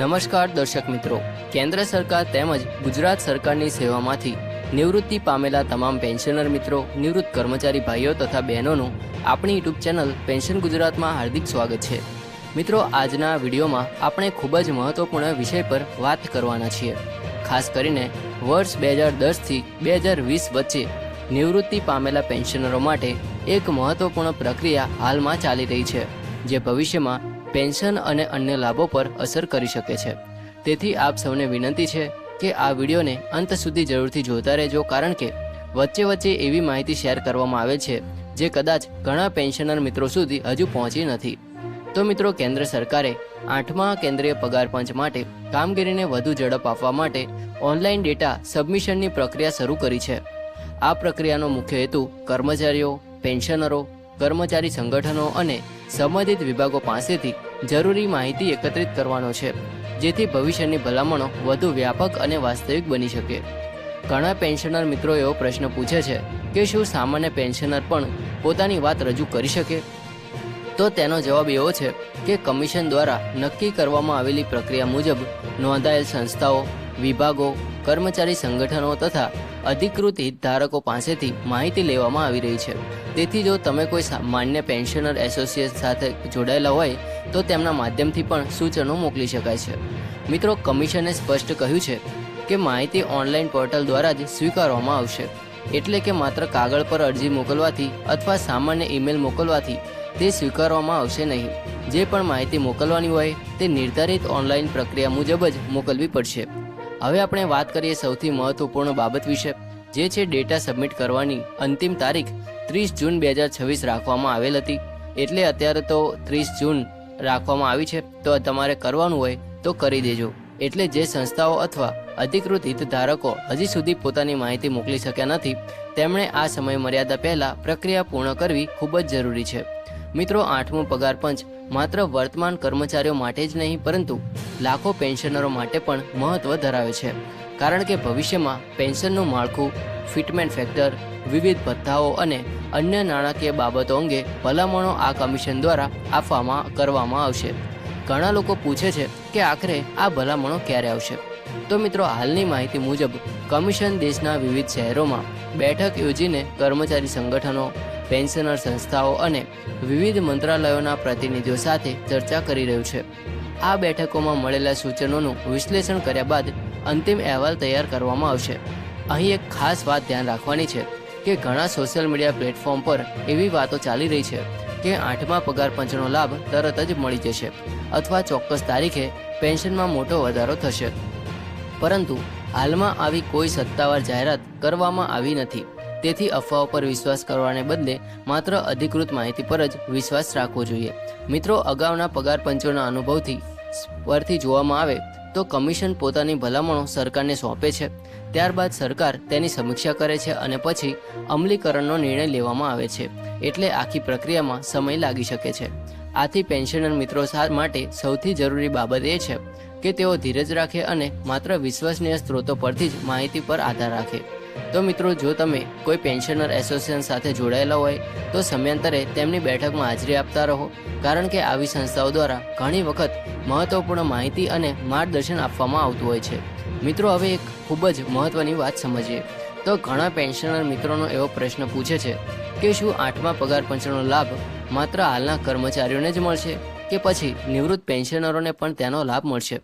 નમસ્કાર દર્શક મિત્રો, કેન્દ્ર સરકાર તેમજ ગુજરાત સરકારની સેવામાંથી નિવૃત્તિ પામેલા તમામ પેન્શનર મિત્રો, નિવૃત્ત કર્મચારી ભાઈઓ તથા બહેનોનું આપણી યુટ્યુબ ચેનલ પેન્શન ગુજરાતમાં હાર્દિક સ્વાગત છે। મિત્રો, આજના વિડીયોમાં આપણે ખૂબ જ મહત્વપૂર્ણ વિષય પર વાત કરવાના છીએ। ખાસ કરીને વર્ષ 2010થી 2020 વચ્ચે નિવૃત્તિ પામેલા પેન્શનરો માટે એક મહત્વપૂર્ણ પ્રક્રિયા હાલમાં ચાલી રહી છે, જે ભવિષ્યમાં પેન્શન અને અન્ય લાભો પર અસર કરી શકે છે। તેથી આપ સૌને વિનંતી છે કે આ વિડીયોને અંત સુધી જરૂરથી જોતા રહેજો, કારણ કે વચ્ચે એવી માહિતી શેર કરવામાં આવે છે જે કદાચ ઘણા પેન્શનર મિત્રો સુધી હજુ પહોંચી નથી। તો મિત્રો, કેન્દ્ર સરકારે 8મા કેન્દ્રીય પગાર પંચ માટે કામગીરીને વધુ ઝડપ આપવા માટે ઓનલાઈન ડેટા સબમિશનની પ્રક્રિયા શરૂ કરી છે। આ પ્રક્રિયાનો મુખ્ય હેતુ કર્મચારીઓ, પેન્શનરો, કર્મચારી સંગઠનો અને સંબંધિત વિભાગો પાસેથી જરૂરી માહિતી એકત્રિત કરવાનો છે, જેથી ભવિષ્યની ભલામણો વધુ વ્યાપક અને વાસ્તવિક બની શકે। ઘણા પેન્શનર મિત્રો એવો પ્રશ્ન પૂછે છે કે શું સામાન્ય પેન્શનર પણ પોતાની વાત રજૂ કરી શકે? તો તેનો જવાબ એવો છે કે કમિશન દ્વારા નક્કી કરવામાં આવેલી પ્રક્રિયા મુજબ નોંધાયેલ સંસ્થાઓ, વિભાગો, કર્મચારી સંગઠનો તથા અધિકૃત હિતધારકો પાસેથી માહિતી લેવામાં આવી રહી છે। તેથી જો તમે કોઈ માન્ય પેન્શનર એસોસિએશન સાથે જોડાયેલા હોય તો તેમના માધ્યમથી પણ સૂચનો મોકલી શકાય છે। મિત્રો, કમિશને સ્પષ્ટ કહ્યું છે કે માહિતી ઓનલાઈન પોર્ટલ દ્વારા જ સ્વીકારવામાં આવશે, એટલે કે માત્ર કાગળ પર અરજી મોકલવાથી અથવા સામાન્ય ઈમેલ મોકલવાથી તે સ્વીકારવામાં આવશે નહીં। જે પણ માહિતી મોકલવાની હોય તે નિર્ધારિત ઓનલાઈન પ્રક્રિયા મુજબ જ મોકલવી પડશે। હવે આપણે વાત કરીએ સૌથી મહત્વપૂર્ણ બાબત વિશે, જે છે ડેટા સબમિટ કરવાની અંતિમ તારીખ 30 જૂન 2026 રાખવામાં આવેલ હતી। એટલે અત્યારે તો 30 જૂન રાખવામાં આવી છે, તો તમારે કરવાનું હોય તો કરી દેજો। એટલે જે સંસ્થાઓ અથવા અધિકૃત હિતધારકો હજી સુધી પોતાની માહિતી મોકલી શક્યા નથી, તેમણે આ સમય મર્યાદા પહેલાં પ્રક્રિયા પૂર્ણ કરવી ખૂબ જ જરૂરી છે। મિત્રો, 8મું પગાર પંચ માત્ર વર્તમાન કર્મચારીઓ માટે જ નહીં, પરંતુ લાખો પેન્શનરો માટે પણ મહત્વ ધરાવે છે, કારણ કે ભવિષ્યમાં પેન્શનનું માળખું, ફિટમેન્ટ ફેક્ટર, વિવિધ ભથ્થાઓ અને અન્ય નાણાકીય બાબતો અંગે ભલામણો આ કમિશન દ્વારા કરવામાં આવશે। ઘણા લોકો પૂછે છે કે આખરે આ ભલામણો ક્યારે આવશે? તો મિત્રો, હાલની માહિતી મુજબ કમિશન દેશના વિવિધ શહેરોમાં બેઠક યોજીને કર્મચારી સંગઠનો, પેન્શનર સંસ્થાઓ અને વિવિધ મંત્રાલયોના પ્રતિનિધિઓ સાથે ચર્ચા કરી રહ્યું છે। આ બેઠકોમાં મળેલા સૂચનોનું વિશ્લેષણ કર્યા બાદ અંતિમ અહેવાલ તૈયાર કરવામાં આવશે। અહીં એક ખાસ વાત ધ્યાન રાખવાની છે કે ઘણા સોશિયલ મીડિયા પ્લેટફોર્મ પર એવી વાતો ચાલી રહી છે કે 8મા પગાર પંચનો લાભ તરત જ મળી જશે અથવા ચોક્કસ તારીખે પેન્શનમાં મોટો વધારો થશે, પરંતુ હાલમાં આવી કોઈ સત્તાવાર જાહેરાત કરવામાં આવી નથી। તેથી અફવાઓ પર વિશ્વાસ કરવાને બદલે માત્ર અધિકૃત માહિતી પર જ વિશ્વાસ રાખવો જોઈએ। મિત્રો, અગાઉના પગાર પંચોના અનુભવથી પરથી જોવામાં આવે તો કમિશન પોતાની ભલામણો સરકારને સોંપે છે, ત્યારબાદ સરકાર તેની સમીક્ષા કરે છે અને પછી અમલીકરણનો નિર્ણય લેવામાં આવે છે। એટલે આખી પ્રક્રિયામાં સમય લાગી શકે છે। આથી પેન્શનર મિત્રો માટે સૌથી જરૂરી બાબત એ છે કે તેઓ ધીરજ રાખે અને માત્ર વિશ્વસનીય સ્ત્રોતો પરથી જ માહિતી પર આધાર રાખે। તો મિત્રો, જો તમે કોઈ પેન્શનર એસોસિએશન સાથે જોડાયેલા હોય તો સમયાંતરે તેમની બેઠકમાં હાજરી આપતા રહો, કારણ કે આવી સંસ્થાઓ દ્વારા ઘણી વખત મહત્વપૂર્ણ માહિતી અને માર્ગદર્શન આપવામાં આવતું હોય છે। મિત્રો, હવે એક ખૂબ જ મહત્વની વાત સમજીએ તો ઘણા પેન્શનર મિત્રોનો એવો પ્રશ્ન પૂછે છે કે શું 8મા પગાર પંચનો લાભ માત્ર હાલના કર્મચારીઓને જ મળશે કે પછી નિવૃત્ત પેન્શનરોને પણ તેનો લાભ મળશે?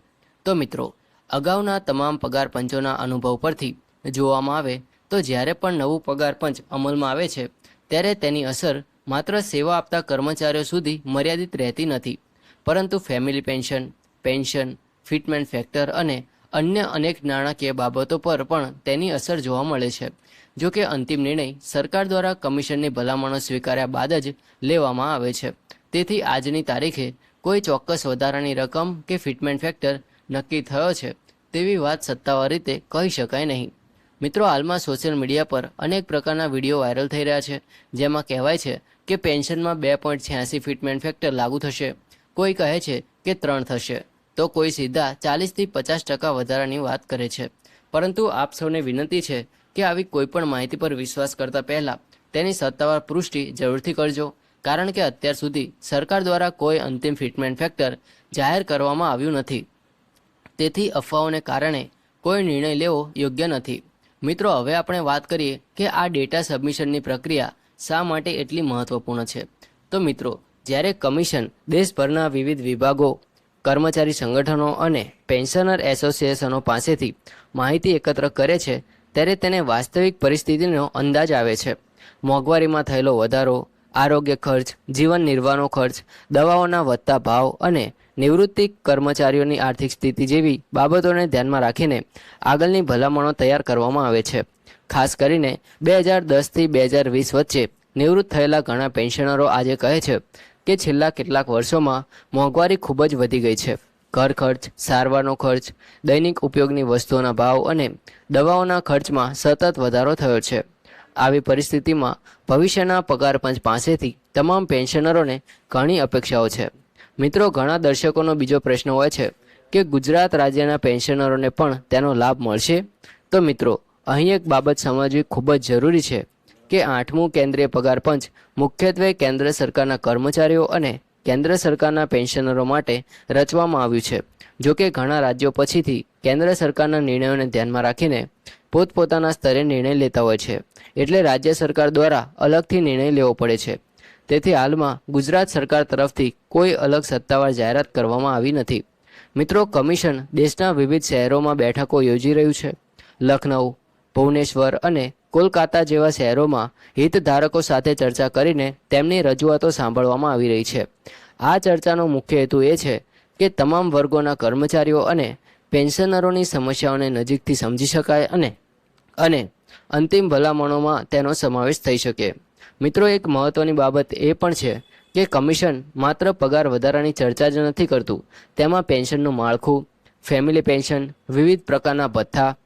તો મિત્રો, અગાઉના તમામ પગાર પંચોના અનુભવ પરથી જોવામાં આવે તો જ્યારે પણ નવું પગાર પંચ અમલમાં આવે છે ત્યારે તેની અસર માત્ર સેવા આપતા કર્મચારીઓ સુધી મર્યાદિત રહેતી નથી, પરંતુ ફેમિલી પેન્શન, ફિટમેન્ટ ફેક્ટર અને અન્ય અનેક નાણાકીય બાબતો પર પણ તેની અસર જોવા મળે છે। જો કે અંતિમ નિર્ણય સરકાર દ્વારા કમિશનની ભલામણો સ્વીકાર્યા બાદ જ લેવામાં આવે છે। તેથી આજની તારીખે કોઈ ચોક્કસ વધારાની રકમ કે ફિટમેન્ટ ફેક્ટર નક્કી થયો છે તેવી વાત સત્તાવાર રીતે કહી શકાય નહીં। મિત્રો, હાલમાં સોશિયલ મીડિયા પર અનેક પ્રકારના વિડીયો વાયરલ થઈ રહ્યા છે, જેમાં કહેવાય છે કે પેન્શનમાં 2.86 ફિટમેન્ટ ફેક્ટર લાગુ થશે, કોઈ કહે છે કે 3 થશે, તો કોઈ સીધા 40થી 50% વધારાની વાત કરે છે। પરંતુ આપ સૌને વિનંતી છે કે આવી કોઈપણ માહિતી પર વિશ્વાસ કરતા પહેલાં તેની સત્તાવાર પુષ્ટિ જરૂરથી કરજો, કારણ કે અત્યાર સુધી સરકાર દ્વારા કોઈ અંતિમ ફિટમેન્ટ ફેક્ટર જાહેર કરવામાં આવ્યું નથી। તેથી અફવાઓને કારણે કોઈ નિર્ણય લેવો યોગ્ય નથી. મિત્રો, હવે આપણે વાત કરીએ કે આ ડેટા સબમિશનની પ્રક્રિયા શા માટે એટલી મહત્વપૂર્ણ છે. તો મિત્રો, જ્યારે કમિશન દેશભરના વિવિધ વિભાગો, કર્મચારી સંગઠનો અને પેન્શનર એસોસિએશનો પાસેથી માહિતી એકત્ર કરે છે, ત્યારે તેને વાસ્તવિક પરિસ્થિતિનો અંદાજ આવે છે. મોંઘવારીમાં થયેલો વધારો, આરોગ્ય ખર્ચ, જીવન નિર્વાહનો ખર્ચ, દવાઓના વધતા ભાવ અને નિવૃત્તિ કર્મચારીઓની આર્થિક સ્થિતિ જેવી બાબતોને ધ્યાનમાં રાખીને આગળની ભલામણો તૈયાર કરવામાં આવે છે. ખાસ કરીને 2010થી 2020 વચ્ચે નિવૃત્ત થયેલા ઘણા પેન્શનરો આજે કહે છે કે છેલ્લા કેટલાક વર્ષોમાં મોંઘવારી ખૂબ જ વધી ગઈ છે. ઘર ખર્ચ, સારવારનો ખર્ચ, દૈનિક ઉપયોગની વસ્તુઓના ભાવ અને દવાઓના ખર્ચમાં સતત વધારો થયો છે. આવી પરિસ્થિતિમાં ભવિષ્યના પગાર પંચ પાસેથી તમામ પેન્શનરોને ઘણી અપેક્ષાઓ છે. મિત્રો, ઘણા દર્શકોનો બીજો પ્રશ્ન હોય છે કે ગુજરાત રાજ્યના પેન્શનરોને પણ તેનો લાભ મળશે? તો મિત્રો, અહીં એક બાબત સમજવી ખૂબ જ જરૂરી છે કે 8મું કેન્દ્રીય પગાર પંચ મુખ્યત્વે કેન્દ્ર સરકારના કર્મચારીઓ અને કેન્દ્ર સરકારના પેન્શનરો માટે રચવામાં આવ્યું છે. જો કે ઘણા રાજ્યો પછીથી કેન્દ્ર સરકારના નિર્ણયોને ધ્યાનમાં રાખીને પોતપોતાના સ્તરે નિર્ણય લેતા હોય છે, એટલે રાજ્ય સરકાર દ્વારા અલગથી નિર્ણય લેવો પડે છે. તેથી હાલમાં ગુજરાત સરકાર તરફથી કોઈ અલગ સત્તાવાર જાહેરાત કરવામાં આવી નથી. મિત્રો, કમિશન દેશના વિવિધ શહેરોમાં બેઠકો યોજી રહ્યું છે. લખનઉ, ભુવનેશ્વર અને કોલકાતા જેવા શહેરોમાં હિતધારકો સાથે ચર્ચા કરીને તેમની રજૂઆતો સાંભળવામાં આવી રહી છે. આ ચર્ચાનો મુખ્ય હેતુ એ છે કે તમામ વર્ગોના કર્મચારીઓ અને પેન્શનરોની સમસ્યાઓને નજીકથી સમજી શકાય અને અંતિમ ભલામણોમાં તેનો સમાવેશ થઈ શકે. મિત્રો, એક મહત્વની બાબત એ પણ છે કે કમિશન માત્ર પગાર વધારાની ચર્ચા જ નથી કરતું. તેમાં પેન્શનનું માળખું, ફેમિલી પેન્શન, વિવિધ પ્રકારના ભથ્થા,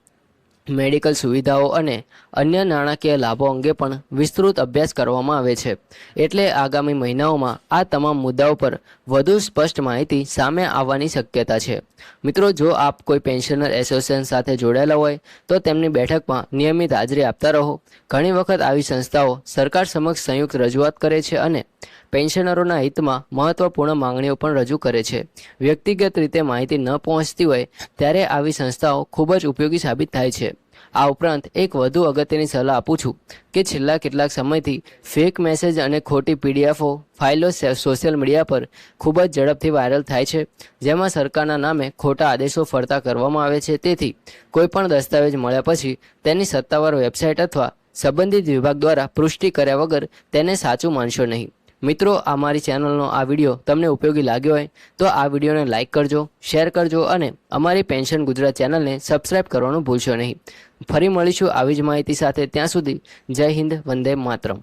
મેડિકલ સુવિધાઓ અને અન્ય નાણાકીય લાભો અંગે પણ વિસ્તૃત અભ્યાસ કરવામાં આવે છે. એટલે આગામી મહિનાઓમાં આ તમામ મુદ્દાઓ પર વધુ સ્પષ્ટ માહિતી સામે આવવાની શક્યતા છે. મિત્રો, જો આપ કોઈ પેન્શનર એસોસિએશન સાથે જોડાયેલા હોય તો તેમની બેઠકમાં નિયમિત હાજરી આપતા રહો. ઘણી વખત આવી સંસ્થાઓ સરકાર સમક્ષ સંયુક્ત રજૂઆત કરે છે અને પેન્શનરોના હિતમાં મહત્વપૂર્ણ માંગણીઓ પણ રજૂ કરે છે. વ્યક્તિગત રીતે માહિતી ન પહોંચતી હોય ત્યારે આવી સંસ્થાઓ ખૂબ જ ઉપયોગી સાબિત થાય છે. આ ઉપરાંત એક વધુ અગત્યની સલાહ આપું છું કે છેલ્લા કેટલાક સમયથી ફેક મેસેજ અને ખોટી પીડીએફો ફાઇલો સોશિયલ મીડિયા પર ખૂબ જ ઝડપથી વાયરલ થાય છે, જેમાં સરકારના નામે ખોટા આદેશો ફરતા કરવામાં આવે છે. તેથી કોઈપણ દસ્તાવેજ મળ્યા પછી તેની સત્તાવાર વેબસાઇટ અથવા સંબંધિત વિભાગ દ્વારા પુષ્ટિ કર્યા વગર તેને સાચું માનશો નહીં. મિત્રો, અમારી ચેનલનો આ વિડીયો તમને ઉપયોગી લાગ્યો હોય તો આ વિડીયોને લાઇક કરજો, શેર કરજો અને અમારી પેન્શન ગુજરાત ચેનલને સબસ્ક્રાઇબ કરવાનું ભૂલશો નહીં. ફરી મળીશું આવી જ માહિતી સાથે. ત્યાં સુધી જય હિન્દ, વંદે માતરમ.